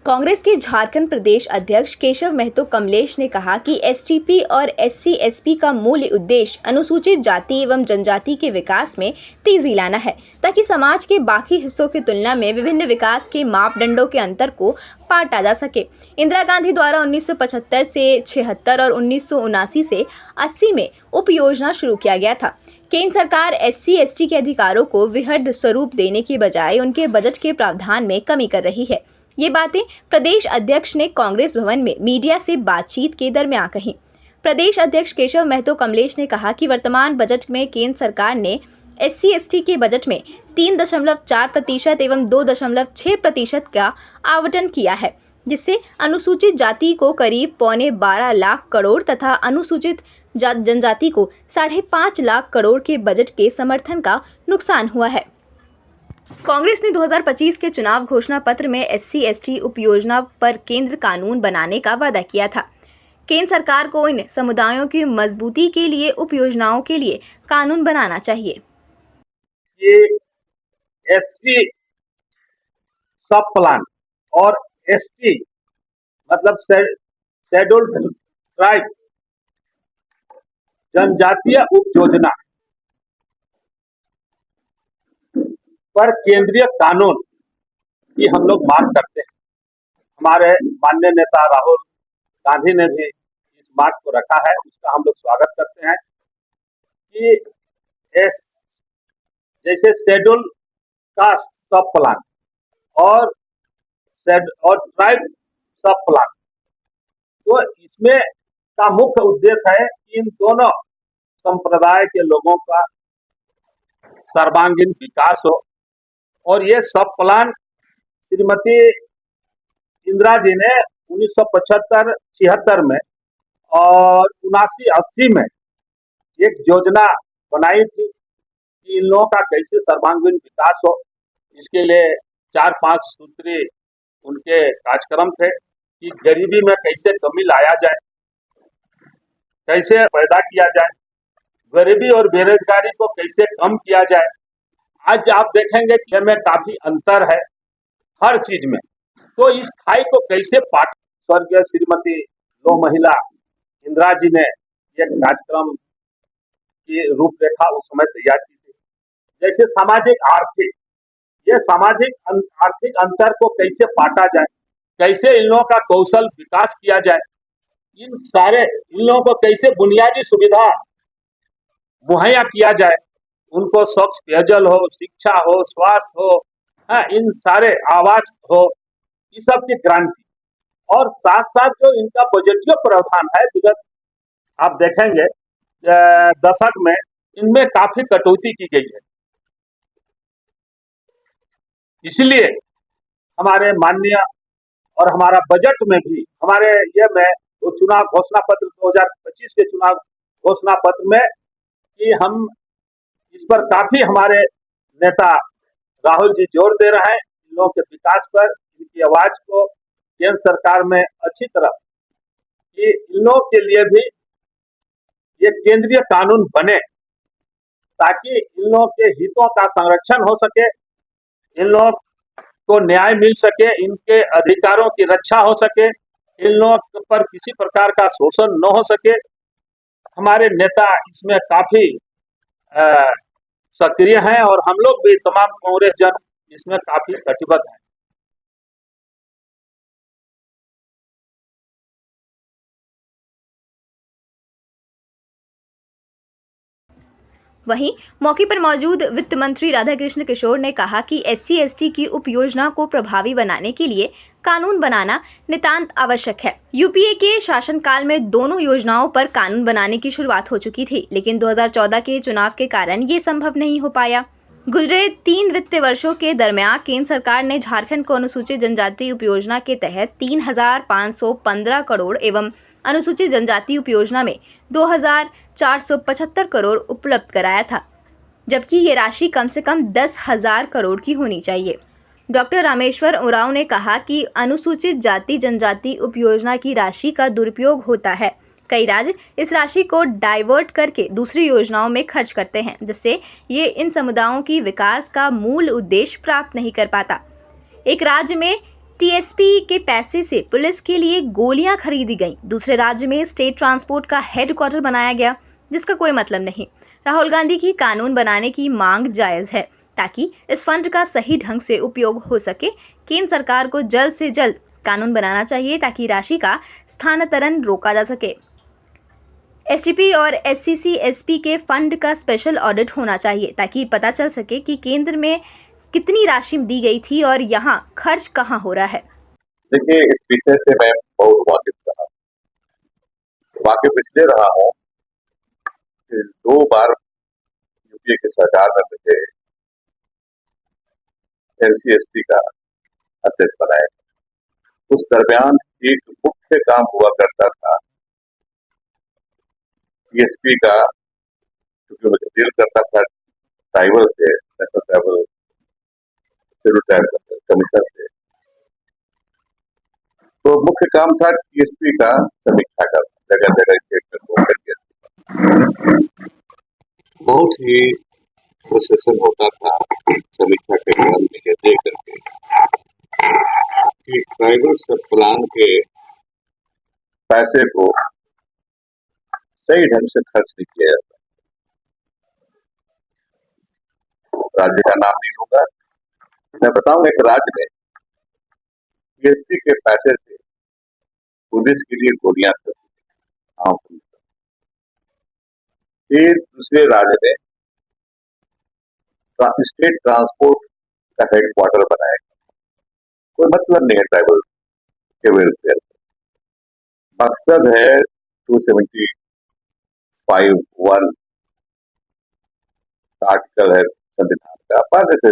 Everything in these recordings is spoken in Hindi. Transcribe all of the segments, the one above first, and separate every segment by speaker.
Speaker 1: कांग्रेस के झारखंड प्रदेश अध्यक्ष केशव महतो कमलेश ने कहा कि एसटीपी और एससी/एसपी का मूल उद्देश्य अनुसूचित जाति एवं जनजाति के विकास में तेजी लाना है, ताकि समाज के बाकी हिस्सों की तुलना में विभिन्न विकास के मापदंडों के अंतर को पाटा जा सके। इंदिरा गांधी द्वारा 1975 से 76 और 1979 से 80 में उप योजना शुरू किया गया था। केंद्र सरकार एससी/एसटी के अधिकारों को विहद स्वरूप देने की बजाय उनके बजट के प्रावधान में कमी कर रही है। ये बातें प्रदेश अध्यक्ष ने कांग्रेस भवन में मीडिया से बातचीत के दरमियान कही। प्रदेश अध्यक्ष केशव महतो कमलेश ने कहा कि वर्तमान बजट में केंद्र सरकार ने एससी/एसटी के बजट में 3.4% एवं 2.6% का आवंटन किया है, जिससे अनुसूचित जाति को करीब 12.25 लाख करोड़ तथा अनुसूचित जनजाति को 5.5 लाख करोड़ के बजट के समर्थन का नुकसान हुआ है। कांग्रेस ने 2025 के चुनाव घोषणा पत्र में एससी/एसटी उप योजना पर केंद्र कानून बनाने का वादा किया था। केंद्र सरकार को इन समुदायों की मजबूती के लिए उप योजनाओं के लिए कानून बनाना चाहिए।
Speaker 2: ये एससी सब प्लान और एसटी मतलब शेड्यूल्ड ट्राइब जनजातीय उप योजना पर केंद्रीय कानून की हम लोग मांग करते हैं। हमारे माननीय नेता राहुल गांधी ने भी इस मांग को रखा है, उसका हम लोग स्वागत करते हैं कि जैसे शेड्यूल कास्ट सब प्लान और ट्राइब सब प्लान, तो इसमें का मुख्य उद्देश्य है कि इन दोनों संप्रदाय के लोगों का सर्वांगीण विकास हो। और ये सब प्लान श्रीमती इंदिरा जी ने 1975-76 में और 79-80 में एक योजना बनाई थी कि इन लोगों का कैसे सर्वांगीण विकास हो। इसके लिए 4-5 सूत्री उनके कार्यक्रम थे कि गरीबी में कैसे कमी लाया जाए, कैसे पैदा किया जाए, गरीबी और बेरोजगारी को कैसे कम किया जाए। आज आप देखेंगे कि हमें काफी अंतर है हर चीज में, तो इस खाई को कैसे पाट। स्वर्गीय श्रीमती लोह महिला इंदिरा जी ने एक कार्यक्रम की रूपरेखा उस समय तैयार की थी। जैसे सामाजिक आर्थिक, ये सामाजिक आर्थिक अंतर को कैसे पाटा जाए, कैसे इन लोगों का कौशल विकास किया जाए, इन लोगों को कैसे बुनियादी सुविधा मुहैया किया जाए, उनको स्वच्छ पेयजल हो, शिक्षा हो, स्वास्थ्य हो, इन सारे आवास हो, ये सब की क्रांति। और साथ साथ जो इनका बजटीय प्रावधान है, विगत आप देखेंगे दशक में इनमें काफी कटौती की गई है। इसलिए हमारे माननीय और हमारा बजट में भी हमारे चुनाव घोषणा पत्र 2025 के चुनाव घोषणा पत्र में कि हम इस पर काफी हमारे नेता राहुल जी जोर दे रहे हैं, इन लोगों के विकास पर, इनकी आवाज को केंद्र सरकार में अच्छी तरह कि इन लोगों के लिए भी ये केंद्रीय कानून बने, ताकि इन लोगों के हितों का संरक्षण हो सके, इन लोगों को न्याय मिल सके, इनके अधिकारों की रक्षा हो सके, इन लोगों पर किसी प्रकार का शोषण न हो सके। हमारे नेता इसमें काफी सक्रिय हैं और हम लोग भी तमाम कांग्रेस जन इसमें काफी कटिबद्ध हैं।
Speaker 1: वहीं मौके पर मौजूद वित्त मंत्री राधाकृष्ण किशोर ने कहा कि एससी/एसटी की उप योजना को प्रभावी बनाने के लिए कानून बनाना नितांत आवश्यक है। यूपीए के शासनकाल में दोनों योजनाओं पर कानून बनाने की शुरुआत हो चुकी थी, लेकिन 2014 के चुनाव के कारण ये संभव नहीं हो पाया। गुजरे 3 वित्तीय वर्षों के दरमियान केंद्र सरकार ने झारखंड को अनुसूचित जनजाति उप योजना के तहत 3,515 करोड़ एवं अनुसूचित जनजाति उप योजना में 2,475 करोड़ उपलब्ध कराया था, जबकि ये राशि कम से कम 10,000 करोड़ की होनी चाहिए। डॉक्टर रामेश्वर उरांव ने कहा कि अनुसूचित जाति जनजाति उप योजना की राशि का दुरुपयोग होता है। कई राज्य इस राशि को डाइवर्ट करके दूसरी योजनाओं में खर्च करते हैं, जिससे ये इन समुदायों की विकास का मूल उद्देश्य प्राप्त नहीं कर पाता। एक राज्य में टीएसपी के पैसे से पुलिस के लिए गोलियां खरीदी गईं। दूसरे राज्य में स्टेट ट्रांसपोर्ट का हेडक्वार्टर बनाया गया, जिसका कोई मतलब नहीं। राहुल गांधी की कानून बनाने की मांग जायज़ है ताकि इस फंड का सही ढंग से उपयोग हो सके। केंद्र सरकार को जल्द से जल्द कानून बनाना चाहिए ताकि राशि का स्थानांतरण रोका जा सके। एसटीपी और एससी/एसपी के फंड का स्पेशल ऑडिट होना चाहिए ताकि पता चल सके कि केंद्र में कितनी राशि दी गई थी और यहाँ खर्च कहाँ हो रहा है।
Speaker 3: देखिए, इस विषय से मैं बहुत वाकिफ इसलिए रहा हूँ कि 2 बार यूपीए की सरकार में मुझे एससी/एसटी का अध्यक्ष बनाया। उस दरमियान एक मुख्य काम हुआ करता था टीएसपी का, क्योंकि मुझे डील करता था ट्राइबल से, national tribal schedule tribe commission से। तो मुख्य काम था टीएसपी का समीक्षा करना, जगह जगह स्टेट में करके बहुत ही प्रोसेसन होता था समीक्षा के दौरान में ये देख करके कि ट्राइबल सब प्लान के पैसे को सही ढंग से खर्च नहीं किया जाता। राज्य का नाम नहीं लूंगा, मैं बताऊंगा एक राज्य में टीएसपी के पैसे से पुलिस के लिए गोलियां खरीदी। फिर दूसरे राज्य में स्टेट ट्रांसपोर्ट का हेडक्वार्टर बनाया। कोई मतलब नहीं है ट्राइबल के वेलफेयर। मकसद है 275(1) आर्टिकल है संविधान का। जैसे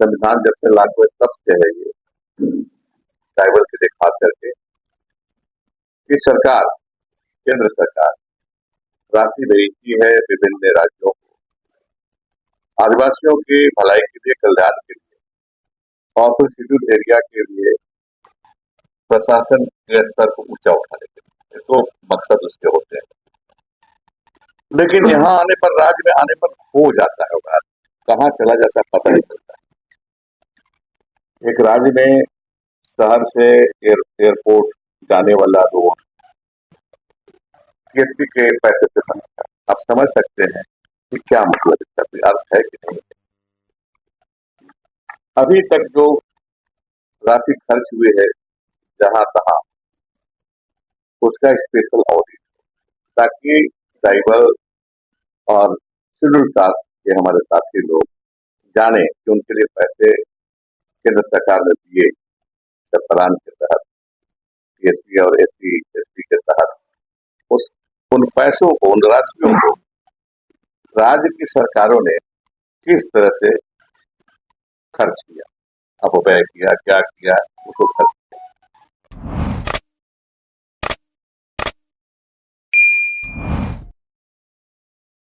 Speaker 3: संविधान जब से लागू है तब से है ये ट्राइबल के लिए खास करके कि सरकार, केंद्र सरकार राशि भेजती है विभिन्न राज्यों को आदिवासियों की भलाई के लिए, कल्याण के लिए और फिर शेड्यूल एरिया के लिए प्रशासन के स्तर को ऊंचा उठाने के लिए। तो मकसद उसके होते हैं, लेकिन यहाँ आने पर, राज्य में आने पर हो जाता है, कहाँ चला जाता है पता नहीं चलता। एक राज्य में शहर से एयरपोर्ट जाने वाला रोड टीएसपी के पैसे से बना था। आप समझ सकते हैं कि क्या मतलब, इसका कोई अर्थ है कि नहीं। अभी तक जो राशि खर्च हुई है जहां तहां, उसका स्पेशल ऑडिट, ताकि ट्राइबल और शेड्यूल कास्ट के हमारे साथी लोग जाने कि उनके लिए पैसे केंद्र सरकार ने दिए सब प्लान के तहत, टीएसपी और एससी/एसटी के तहत, उन पैसों को, उन राशियों को राज्य की सरकारों ने किस तरह से खर्च किया, अपव्यय किया, क्या किया, उसको खर्च